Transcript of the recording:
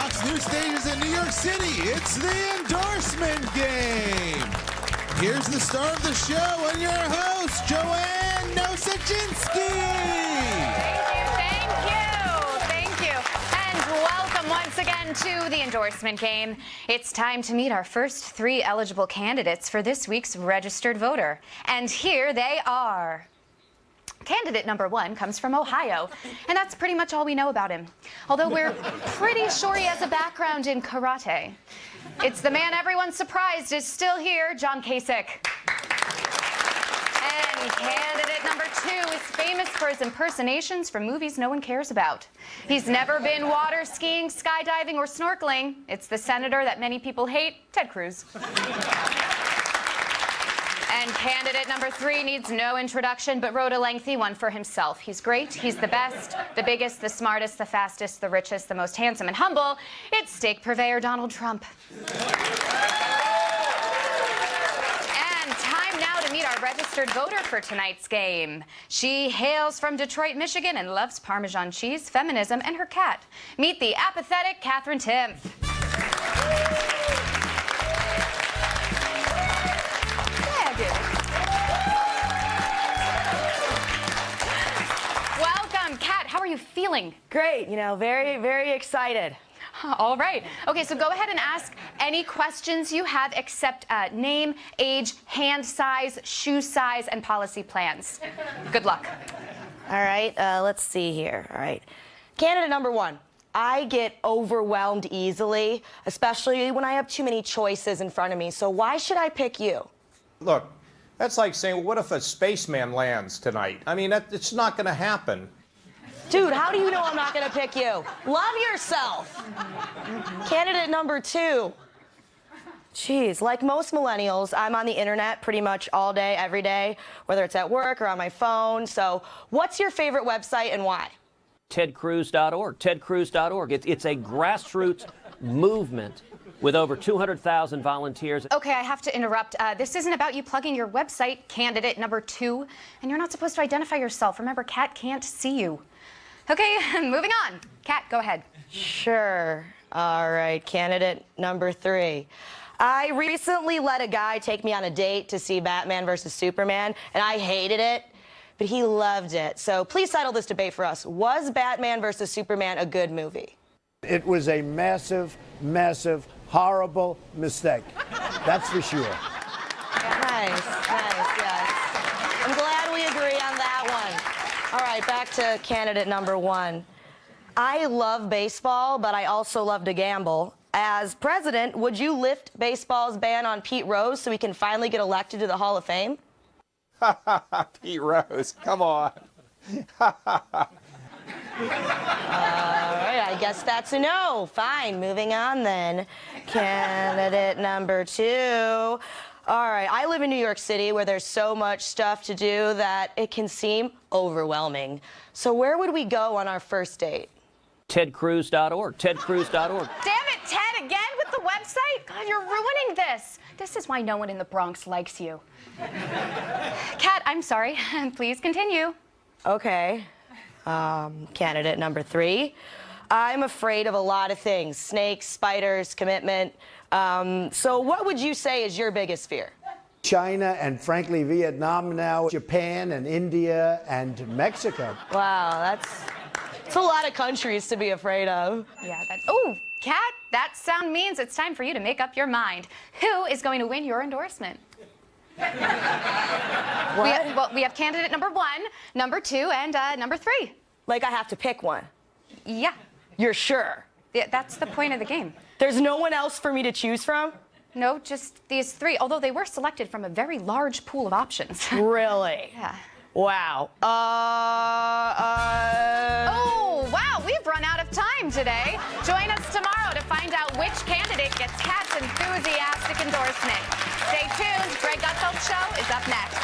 Fox News stages in New York City. It's the Endorsement Game. Here's the star of the show and your host, Joanne Nosuchinsky. Thank you. And welcome once again to the Endorsement Game. It's time to meet our first 3 eligible candidates for this week's registered voter. And here they are. Candidate number 1 comes from Ohio, and that's pretty much all we know about him. Although we're pretty sure he has a background in karate. It's the man everyone's surprised is still here, John Kasich. And candidate number 2 is famous for his impersonations from movies no one cares about. He's never been water skiing, skydiving, or snorkeling. It's the senator that many people hate, Ted Cruz. And candidate number 3 needs no introduction, but wrote a lengthy one for himself. He's great, he's the best, the biggest, the smartest, the fastest, the richest, the most handsome and humble. It's steak purveyor Donald Trump. And time now to meet our registered voter for tonight's game. She hails from Detroit, Michigan, and loves Parmesan cheese, feminism, and her cat. Meet the apathetic Katherine Timpf. Welcome, Kat. How are you feeling? Great, very, very excited. All right. Okay, so go ahead and ask any questions you have except name, age, hand size, shoe size, and policy plans. Good luck. All right, let's see here. All right. Candidate number 1. I get overwhelmed easily, especially when I have too many choices in front of me. So why should I pick you? Look, that's like saying, well, what if a spaceman lands tonight? I mean, it's not going to happen. Dude, how do you know I'm not going to pick you? Love yourself. Candidate number 2. Jeez, like most millennials, I'm on the internet pretty much all day, every day, whether it's at work or on my phone. So what's your favorite website and why? TedCruz.org. TedCruz.org. It's a grassroots movement with over 200,000 volunteers. Okay, I have to interrupt. This isn't about you plugging your website, candidate number 2, and you're not supposed to identify yourself. Remember, Kat can't see you. Okay, moving on. Kat, go ahead. Sure. All right, candidate number 3. I recently let a guy take me on a date to see Batman versus Superman, and I hated it, but he loved it. So please settle this debate for us. Was Batman versus Superman a good movie? It was a massive, massive, horrible mistake. That's for sure. Nice, yes. I'm glad we agree on that one. All right, back to candidate number 1. I love baseball, but I also love to gamble. As president, would you lift baseball's ban on Pete Rose so he can finally get elected to the Hall of Fame? Pete Rose, come on. All right, I guess that's a no. Fine, moving on then. Candidate number 2. All right, I live in New York City where there's so much stuff to do that it can seem overwhelming. So where would we go on our first date? TedCruz.org. TedCruz.org. Damn it, Ted, again with the website? God, you're ruining this. This is why no one in the Bronx likes you. Kat, I'm sorry. Please continue. Okay. Candidate number 3. I'm afraid of a lot of things. Snakes, spiders, commitment. So what would you say is your biggest fear? China and, frankly, Vietnam now, Japan and India and Mexico. Wow, that's a lot of countries to be afraid of. Yeah, oh, Kat, that sound means it's time for you to make up your mind. Who is going to win your endorsement? What? We have candidate number 1, number 2, and number 3. Like I have to pick one? Yeah. You're sure? Yeah, that's the point of the game. There's no one else for me to choose from? No, just these 3, although they were selected from a very large pool of options. Really? Yeah. Wow. Oh, wow, we've run out of time today. Join us tomorrow to find out which candidate gets Kat's enthusiastic endorsement. Stay tuned. Greg Gutfeld Show is up next.